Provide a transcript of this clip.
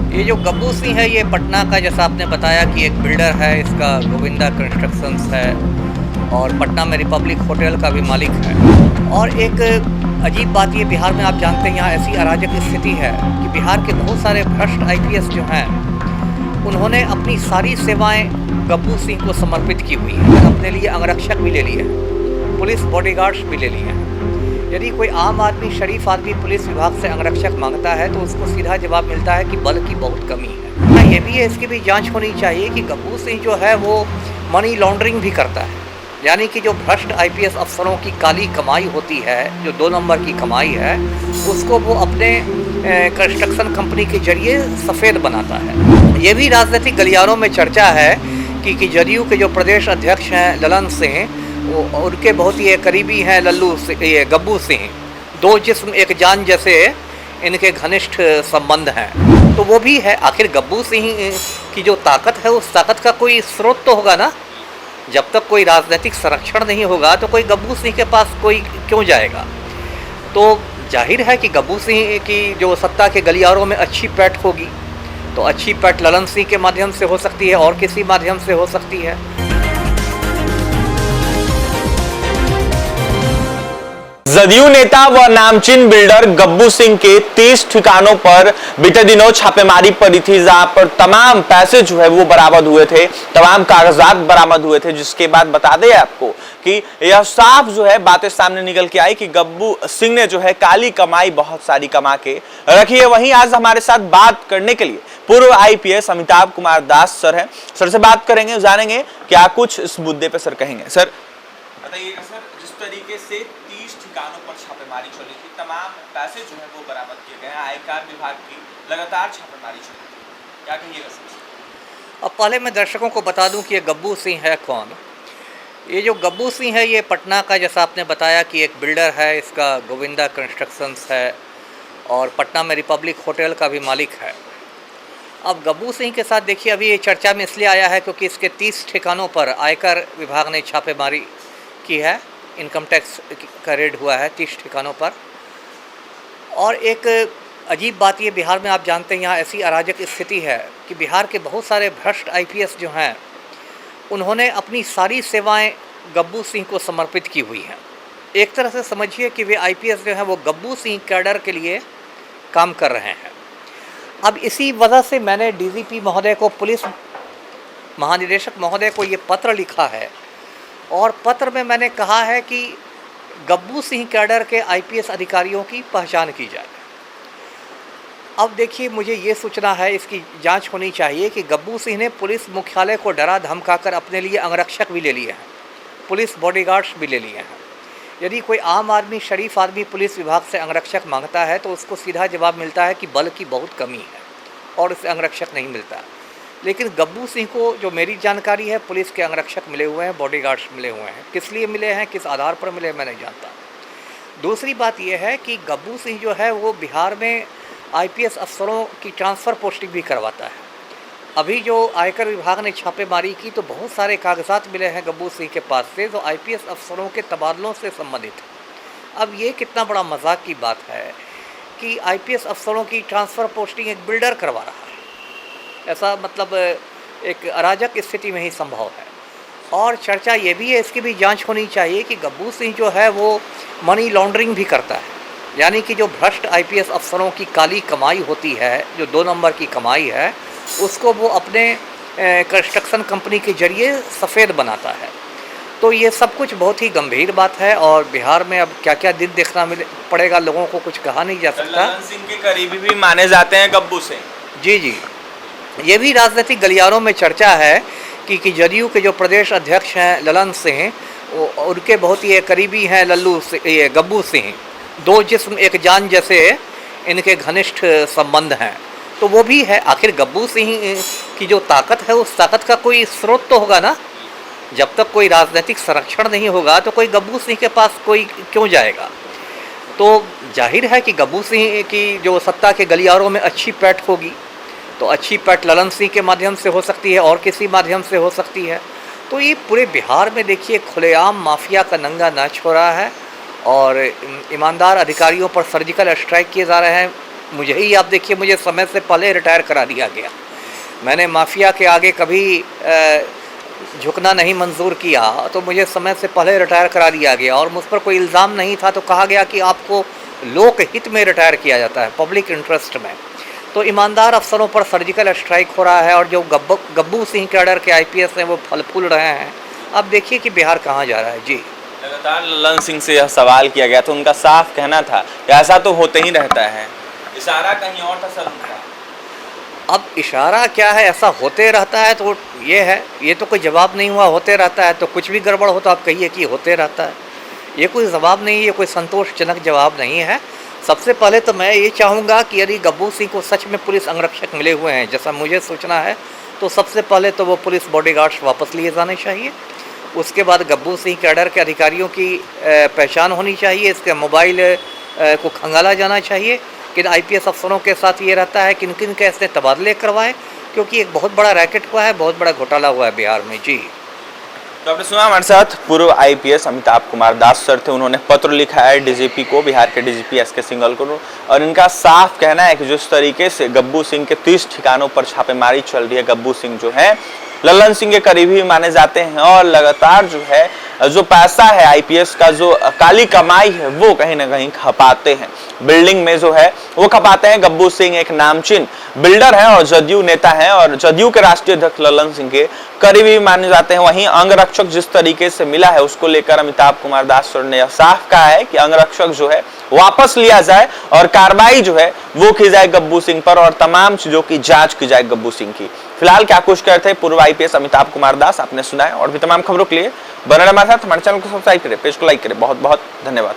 ये जो गब्बू सिंह है ये पटना का, जैसा आपने बताया कि एक बिल्डर है, इसका गोविंदा कंस्ट्रक्शंस है और पटना में रिपब्लिक होटल का भी मालिक है। और एक अजीब बात ये, बिहार में आप जानते हैं यहाँ ऐसी अराजक स्थिति है कि बिहार के बहुत सारे भ्रष्ट आईपीएस जो हैं उन्होंने अपनी सारी सेवाएं गब्बू सिंह को समर्पित की हुई हैं। अपने लिए अंगरक्षक भी ले लिए हैं, पुलिस बॉडीगार्ड्स भी ले लिए हैं। यदि कोई आम आदमी, शरीफ आदमी पुलिस विभाग से अंगरक्षक मांगता है तो उसको सीधा जवाब मिलता है कि बल की बहुत कमी है। हाँ, ये भी है, इसकी भी जांच होनी चाहिए कि गब्बू सिंह जो है वो मनी लॉन्ड्रिंग भी करता है, यानी कि जो भ्रष्ट आईपीएस अफसरों की काली कमाई होती है, जो 2 नंबर की कमाई है, उसको वो अपने कंस्ट्रक्शन कंपनी के जरिए सफ़ेद बनाता है। ये भी राजनीतिक गलियारों में चर्चा है कि जदयू के जो प्रदेश अध्यक्ष हैं ललन सिंह, वो उनके बहुत ही करीबी हैं ये गब्बू सिंह। 2 जिस्म एक जान जैसे इनके घनिष्ठ संबंध हैं। तो वो भी है, आखिर गब्बू सिंह की जो ताकत है उस ताकत का कोई स्रोत तो होगा ना। जब तक कोई राजनीतिक संरक्षण नहीं होगा तो कोई गब्बू सिंह के पास कोई क्यों जाएगा। तो जाहिर है कि गब्बू सिंह की जो सत्ता के गलियारों में अच्छी पैठ होगी, तो अच्छी पैठ ललन सिंह के माध्यम से हो सकती है और किसी माध्यम से हो सकती है। जदयू नेता व नामचीन बिल्डर गब्बू सिंह के 30 ठिकानों पर बीते दिनों छापेमारी पड़ी थी, जहां पर तमाम पैसे जो है वो बरामद हुए थे, तमाम कागजात बरामद हुए थे। जिसके बाद बता दें आपको कि यह साफ जो है बातें सामने निकल के आई कि गब्बू सिंह ने जो है काली कमाई बहुत सारी कमा के रखी है। वहीं आज हमारे साथ बात करने के लिए पूर्व आईपीएस अमिताभ कुमार दास सर हैं। सर से बात करेंगे, जानेंगे क्या कुछ इस मुद्दे पे सर कहेंगे। सर बताइएगा सर, जिस तरीके से 30 ठिकानों पर छापेमारी चली थी, तमाम पैसे जो है वो बरामद किए गए हैं, आयकर विभाग की लगातार छापेमारी चली थी, क्या कहिएगा सर? अब पहले मैं दर्शकों को बता दूं कि ये गब्बू सिंह है कौन। ये जो गब्बू सिंह है ये पटना का, जैसा आपने बताया कि एक बिल्डर है, इसका गोविंदा कंस्ट्रक्शंस है और पटना में रिपब्लिक होटल का भी मालिक है। अब गब्बू सिंह के साथ देखिए, अभी ये चर्चा में इसलिए आया है क्योंकि इसके 30 ठिकानों पर आयकर विभाग ने छापेमारी की है, इनकम टैक्स का रेड हुआ है 30 ठिकानों पर। और एक अजीब बात ये, बिहार में आप जानते हैं यहाँ ऐसी अराजक स्थिति है कि बिहार के बहुत सारे भ्रष्ट आईपीएस जो हैं उन्होंने अपनी सारी सेवाएं गब्बू सिंह को समर्पित की हुई हैं। एक तरह से समझिए कि वे आईपीएस जो हैं वो गब्बू सिंह कैडर के लिए काम कर रहे हैं। अब इसी वजह से मैंने डीजीपी महोदय को, पुलिस महानिदेशक महोदय को ये पत्र लिखा है और पत्र में मैंने कहा है कि गब्बू सिंह कैडर के आईपीएस अधिकारियों की पहचान की जाए। अब देखिए, मुझे ये सूचना है, इसकी जांच होनी चाहिए कि गब्बू सिंह ने पुलिस मुख्यालय को डरा धमकाकर अपने लिए अंगरक्षक भी ले लिए हैं, पुलिस बॉडीगार्ड्स भी ले लिए हैं। यदि कोई आम आदमी, शरीफ आदमी पुलिस विभाग से अंगरक्षक मांगता है तो उसको सीधा जवाब मिलता है कि बल की बहुत कमी है और उसे अंगरक्षक नहीं मिलता। लेकिन गब्बू सिंह को, जो मेरी जानकारी है, पुलिस के अंगरक्षक मिले हुए हैं, बॉडीगार्ड्स मिले हुए हैं। किस लिए मिले हैं, किस आधार पर मिले, मैं नहीं जानता। दूसरी बात यह है कि गब्बू सिंह जो है वो बिहार में आईपीएस अफसरों की ट्रांसफ़र पोस्टिंग भी करवाता है। अभी जो आयकर विभाग ने छापेमारी की तो बहुत सारे कागजात मिले हैं गब्बू सिंह के पास से, जो आईपीएस अफसरों के तबादलों से संबंधित है। अब ये कितना बड़ा मजाक की बात है कि आईपीएस अफसरों की ट्रांसफ़र पोस्टिंग एक बिल्डर करवा रहा है। ऐसा मतलब एक अराजक स्थिति में ही संभव है। और चर्चा ये भी है, इसकी भी जांच होनी चाहिए कि गब्बू सिंह जो है वो मनी लॉन्ड्रिंग भी करता है, यानी कि जो भ्रष्ट आईपीएस अफसरों की काली कमाई होती है, जो 2 नंबर की कमाई है, उसको वो अपने कंस्ट्रक्शन कंपनी के जरिए सफ़ेद बनाता है। तो ये सब कुछ बहुत ही गंभीर बात है और बिहार में अब क्या क्या दिन देखना पड़ेगा लोगों को, कुछ कहा नहीं जा सकता। ललन सिंह के करीबी भी माने जाते हैं गब्बू सिंह। जी, ये भी राजनीतिक गलियारों में चर्चा है कि जदयू के जो प्रदेश अध्यक्ष हैं ललन सिंह, उनके बहुत ही करीबी हैं ये गब्बू सिंह। 2 जिस्म एक जान जैसे इनके घनिष्ठ संबंध हैं। तो वो भी है, आखिर गब्बू सिंह की जो ताकत है उस ताकत का कोई स्रोत तो होगा ना। जब तक कोई राजनीतिक संरक्षण नहीं होगा तो कोई गब्बू सिंह के पास कोई क्यों जाएगा। तो जाहिर है कि गब्बू सिंह की जो सत्ता के गलियारों में अच्छी पैठ होगी, तो अच्छी पैठ ललन सिंह के माध्यम से हो सकती है और किसी माध्यम से हो सकती है। तो ये पूरे बिहार में देखिए खुलेआम माफिया का नंगा नाच हो रहा है और ईमानदार अधिकारियों पर सर्जिकल स्ट्राइक किए जा रहे हैं। मुझे ही आप देखिए, मुझे समय से पहले रिटायर करा दिया गया। मैंने माफिया के आगे कभी झुकना नहीं मंजूर किया, तो मुझे समय से पहले रिटायर करा दिया गया और मुझ पर कोई इल्ज़ाम नहीं था, तो कहा गया कि आपको लोक हित में रिटायर किया जाता है, पब्लिक इंटरेस्ट में। तो ईमानदार अफसरों पर सर्जिकल स्ट्राइक हो रहा है और जो गब्बू सिंह कैडर के IPS हैं वो फल फूल रहे हैं। अब देखिए कि बिहार कहाँ जा रहा है। जी, लगातार ललन सिंह से यह सवाल किया गया तो उनका साफ कहना था कि ऐसा तो होते ही रहता है, इशारा कहीं और था सर उनका। अब इशारा क्या है, ऐसा होते रहता है तो ये है, ये तो कोई जवाब नहीं हुआ, होते रहता है तो कुछ भी गड़बड़ हो तो आप कहिए कि होते रहता है। ये कोई जवाब नहीं, ये कोई संतोषजनक जवाब नहीं है। सबसे पहले तो मैं ये चाहूँगा कि यदि गब्बू सिंह को सच में पुलिस अंगरक्षक मिले हुए हैं, जैसा मुझे सूचना है, तो सबसे पहले तो वो पुलिस बॉडीगार्ड्स वापस लिए जाने चाहिए। उसके बाद गब्बू सिंह कैडर के अधिकारियों की पहचान होनी चाहिए, इसके मोबाइल को खंगाला जाना कि किन IPS अफसरों के साथ ये रहता है, किन किन के ऐसे तबादले करवाएं, क्योंकि एक बहुत बड़ा रैकेट हुआ है, बहुत बड़ा घोटाला हुआ है बिहार में। जी, तो आपने सुना हमारे साथ पूर्व IPS अमिताभ कुमार दास सर थे। उन्होंने पत्र लिखा है DGP को, बिहार के DGP SK सिंघल को, और इनका साफ कहना है कि जिस तरीके से गब्बू सिंह के 30 ठिकानों पर छापेमारी चल रही है, गब्बू सिंह जो है ललन सिंह के करीबी माने जाते हैं और लगातार जो है जो पैसा है IPS का, जो काली कमाई है वो कहीं ना कहीं खपाते हैं, बिल्डिंग में जो है वो खपाते हैं। गब्बू सिंह एक नामचीन बिल्डर है और जदयू नेता है और जदयू के राष्ट्रीय अध्यक्ष ललन सिंह के करीबी माने जाते हैं। वहीं अंगरक्षक जिस तरीके से मिला है उसको लेकर अमिताभ कुमार दास सर ने यह साफ कहा है कि अंगरक्षक जो है वापस लिया जाए और कार्रवाई जो है वो की जाए गब्बू सिंह पर और तमाम चीजों की जांच की जाए गब्बू सिंह की। फिलहाल क्या कुछ कहते हैं पूर्व IPS अमिताभ कुमार दास, आपने सुना है। और भी तमाम खबरों के लिए बने रहिए हमारे साथ, हमारे चैनल को सब्सक्राइब करें, पेज को लाइक करें। बहुत बहुत धन्यवाद।